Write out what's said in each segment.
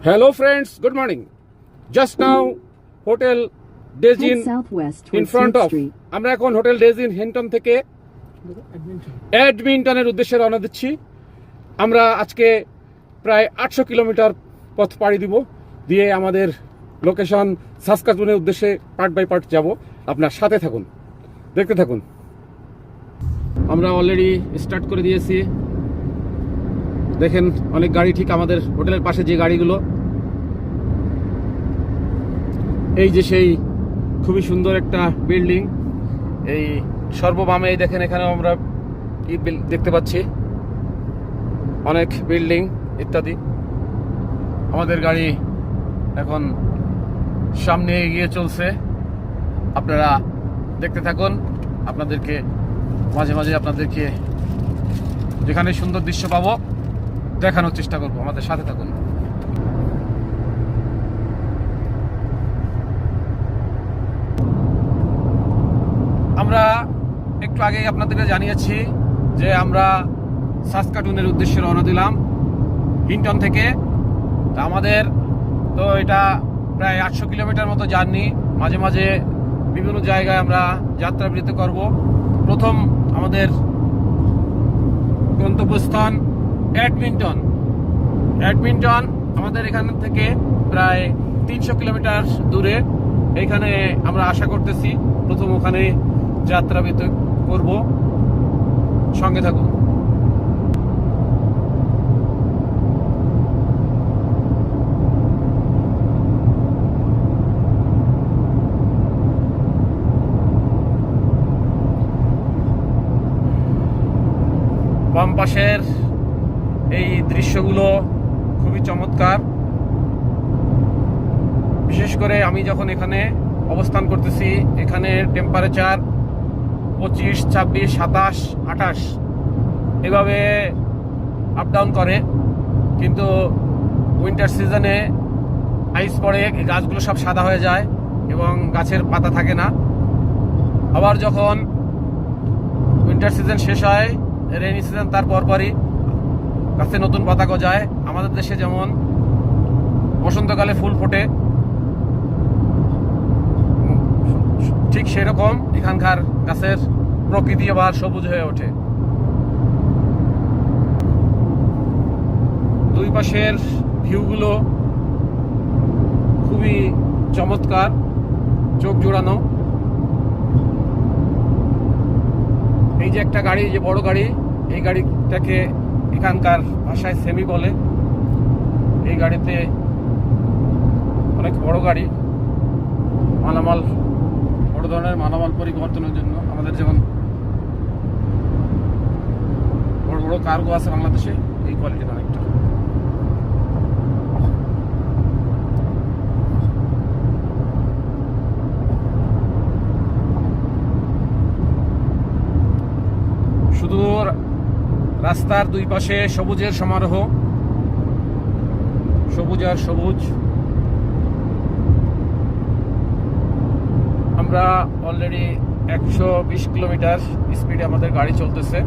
Hello friends, good morning. Just now Hotel Days Inn in front of আমরা এখন hotel days in Hinton থেকে এডমিন্টনের উদ্দেশ্যে রওনা দিচ্ছি। আমরা আজকে প্রায় 800 কিলোমিটার পথ পাড়ি দিব, দিয়ে আমাদের লোকেশন সাসকাচুনের উদ্দেশ্যে পার্ট বাই পার্ট যাব। আপনার সাথে থাকুন, দেখতে থাকুন। আমরা অলরেডি স্টার্ট করে দিয়েছি। দেখেন অনেক গাড়ি ঠিক আমাদের হোটেলের পাশে, যে গাড়িগুলো, এই যে সেই খুবই সুন্দর একটা বিল্ডিং। এই সর্ববামে দেখেন, এখানে আমরা কি দেখতে পাচ্ছি, অনেক বিল্ডিং ইত্যাদি। আমাদের গাড়ি এখন সামনে এগিয়ে চলছে, আপনারা দেখতে থাকুন। আপনাদেরকে মাঝে মাঝে আপনাদেরকে যেখানে সুন্দর দৃশ্য পাবো দেখানোর চেষ্টা করব, আমাদের সাথে থাকুন। আমরা একটু আগেই আপনাদেরকে জানিয়েছি যে আমরা সাসকাটুনের উদ্দেশ্যে রওনা দিলাম হিন্টন থেকে। তা আমাদের তো এটা প্রায় 800 কিলোমিটার মতো জার্নি। মাঝে মাঝে বিভিন্ন জায়গায় আমরা যাত্রা বিরতি করব। প্রথম আমাদের গন্তব্যস্থান এডমিন্টন। আমাদের এখান থেকে প্রায় 300 কিলোমিটার দূরে। এখানে আমরা আশা করতেছি প্রথম ওখানে যাত্রা বিরতি করব, সঙ্গে থাকুন। বাম পাশের এই দৃশ্যগুলো খুবই চমৎকার। বিশেষ করে আমি যখন এখানে অবস্থান করতেছি, এখানে টেম্পারেচার 25, 26, 27, 28 এভাবে আপ ডাউন করে। কিন্তু উইন্টার সিজনে আইস পড়ে, গাছগুলো সব সাদা হয়ে যায় এবং গাছের পাতা থাকে না। আবার যখন উইন্টার সিজন শেষ হয়, রেইনি সিজন তার পরপরই গাছে নতুন পাতা গজায়। আমাদের দেশে যেমন বসন্তকালে ফুল ফোটে, ঠিক সেরকম এখানকার গাছের প্রকৃতি আবার সবুজ হয়ে ওঠে। দুই পাশের ভিউগুলো খুবই চমৎকার, চোখ জোড়ানো। এই যে একটা গাড়ি, যে বড় গাড়ি, এই গাড়িটাকে এখানকার ভাষায় সেমি বলে। এই গাড়িতে অনেক বড় গাড়ি, মালামাল, বড় ধরনের মালামাল পরিবর্তনের জন্য। আমাদের যেমন বড় বড় কার্গো আছে বাংলাদেশে, এই কোয়ালিটির অনেকটা। শুধু রাস্তার দুই পাশে সবুজের সমারোহ, সবুজ আর সবুজ। আমরা অলরেডি 120 কিলোমিটার স্পিডে আমাদের গাড়ি চলতেছে।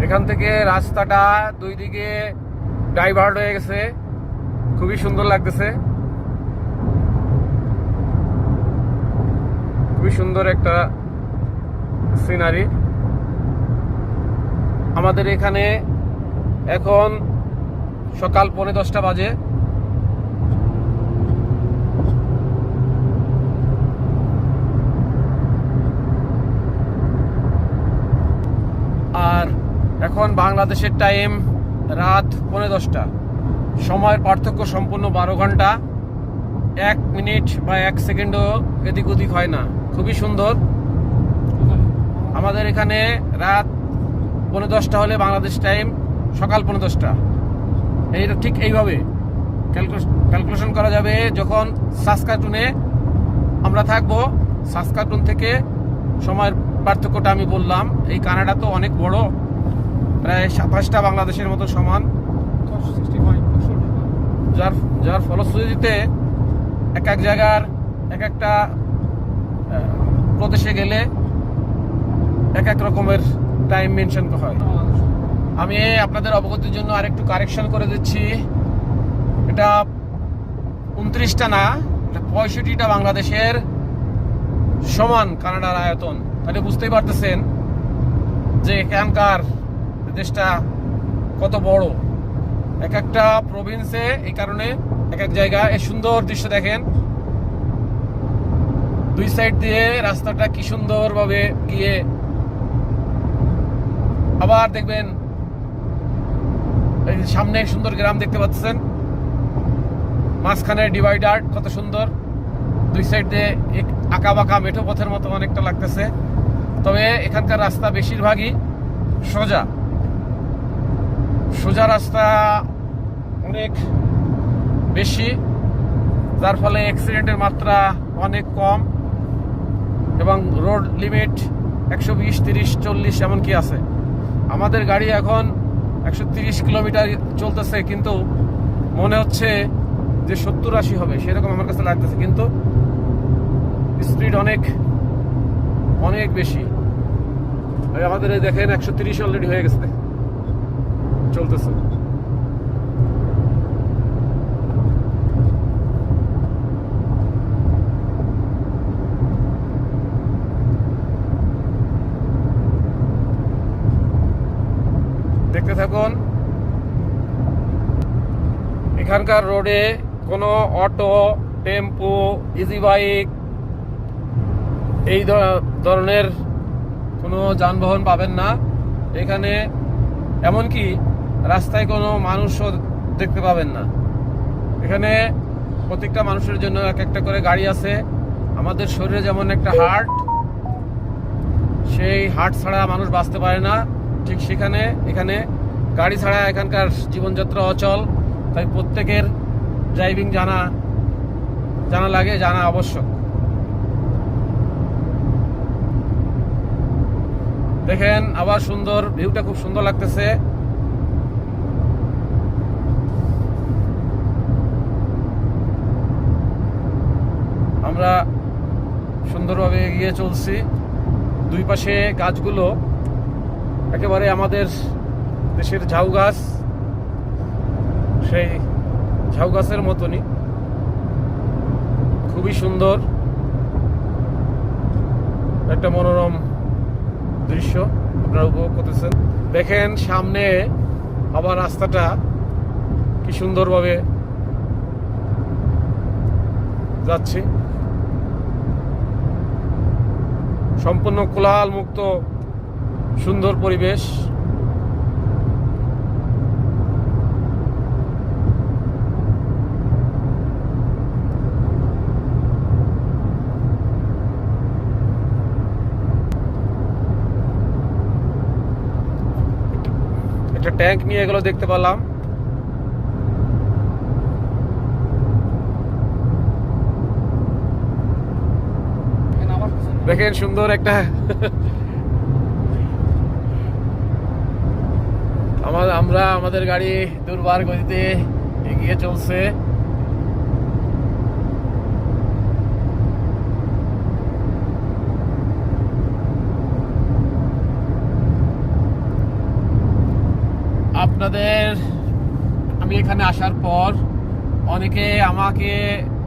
এখান থেকে রাস্তাটা দুই দিকে ডাইভার্ট হয়ে গেছে, খুবই সুন্দর লাগতেছে। খুবই সুন্দর একটা সিনারি। আমাদের এখানে এখন সকাল 10:45 বাজে। আর এখন বাংলাদেশের টাইম রাত 10:15। সময়ের পার্থক্য সম্পূর্ণ 12 ঘন্টা। 1 মিনিট বা 1 সেকেন্ডও এদিক ওদিক হয় না। খুবই সুন্দর। আমাদের এখানে রাত 10:15 হলে বাংলাদেশ টাইম সকাল 10:15। এই ঠিক এইভাবে ক্যালকুলেশন করা যাবে। যখন সাসকাটুনে আমরা থাকবো, সাসকাটুন থেকে সময়ের পার্থক্যটা আমি বললাম। এই কানাডা তো অনেক বড়, প্রায় 27টা বাংলাদেশের মতো সমান। যার ফলশ্রুতিতে এক এক জায়গার এক একটা প্রদেশে গেলে এক এক রকমের টাইম মেনশন হয়। আমি আপনাদের অবগতির জন্য আরেকটু কারেকশন করে দিচ্ছি, এটা 29টা না, এটা 65টা বাংলাদেশের সমান কানাডার আয়তন। তাহলে বুঝতেই পারতেছেন যে এখানকার দেশটা কত বড়। এক একটা প্রভিন্সে এই কারণে এক এক জায়গায় এই সুন্দর দৃশ্য দেখেন, দুই সাইড দিয়ে রাস্তাটা কি সুন্দরভাবে গিয়ে, আবার দেখবেন সামনে সুন্দর গ্রাম দেখতে পাচ্ছেন, মাঝখানে ডিভাইডার কত সুন্দর, দুই সাইড দিয়ে আঁকা বাঁকা মেঠো পথের মতো অনেকটা লাগতেছে। তবে এখানকার রাস্তা বেশিরভাগই সোজা সোজা রাস্তা অনেক বেশি, যার ফলে অ্যাক্সিডেন্টের মাত্রা অনেক কম এবং রোড লিমিট 120, 30, 40 এমনকি আছে। আমাদের গাড়ি এখন 130 কিলোমিটার চলতেছে, কিন্তু মনে হচ্ছে যে 70-80 হবে, সেরকম আমার কাছে লাগতেছে, কিন্তু স্পিড অনেক অনেক বেশি। আমাদের দেখেন 130 অলরেডি হয়ে গেছে, চলতেছে। দেখতে থাকুন। এখানকার রোডে কোনো অটো, টেম্পো, ইজি বাইক এই ধরনের কোনো যানবাহন পাবেন না এখানে। এমনকি রাস্তায় কোনো মানুষও দেখতে পাবেন না। এখানে প্রত্যেকটা মানুষের জন্য এক একটা করে গাড়ি আছে। আমাদের শরীরে যেমন একটা হার্ট, সেই হার্ট ছাড়া মানুষ বাঁচতে পারে না, ঠিক সেখানে এখানে গাড়ি ছাড়া এখানকার জীবনযাত্রা অচল। তাই প্রত্যেকের ড্রাইভিং জানা লাগে, জানা আবশ্যক। দেখেন আবার সুন্দর ভিউটা, খুব সুন্দর লাগতেছে। আমরা সুন্দরভাবে এগিয়ে চলছি। দুই পাশে গাছগুলো একেবারে আমাদের দেশের ঝাউ গাছ, সেই ঝাউ গাছের মতনই খুবই সুন্দর একটা মনোরম দৃশ্য আপনারা উপভোগ করতেছেন। দেখেন সামনে আবার রাস্তাটা কি সুন্দরভাবে যাচ্ছে, সম্পূর্ণ কোলাহল মুক্ত সুন্দর পরিবেশ। একটা ট্যাঙ্ক নিয়ে এগুলো দেখতে পেলাম। দেখেন সুন্দর একটা আমরা আমাদের গাড়ি দুর্বার গতিতে এগিয়ে চলছে। আপনাদের আমি এখানে আসার পর অনেকে আমাকে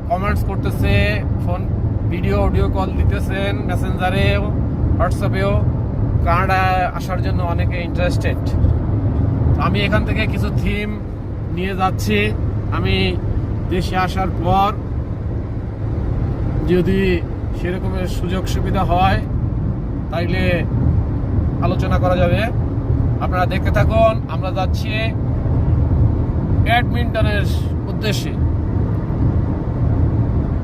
কমেন্টস করতেছে, ফোন ভিডিও অডিও কল দিতেছেন, মেসেঞ্জারেও হোয়াটসঅ্যাপেও, কানাডা আসার জন্য অনেকে ইন্টারেস্টেড। আমি এখান থেকে কিছু থিম নিয়ে যাচ্ছি। আমি দেশে আসার পর যদি সেরকমের সুযোগ সুবিধা হয় তাইলে আলোচনা করা যাবে। আপনারা দেখতে থাকুন। আমরা যাচ্ছি এডমিন্টনের উদ্দেশ্যে।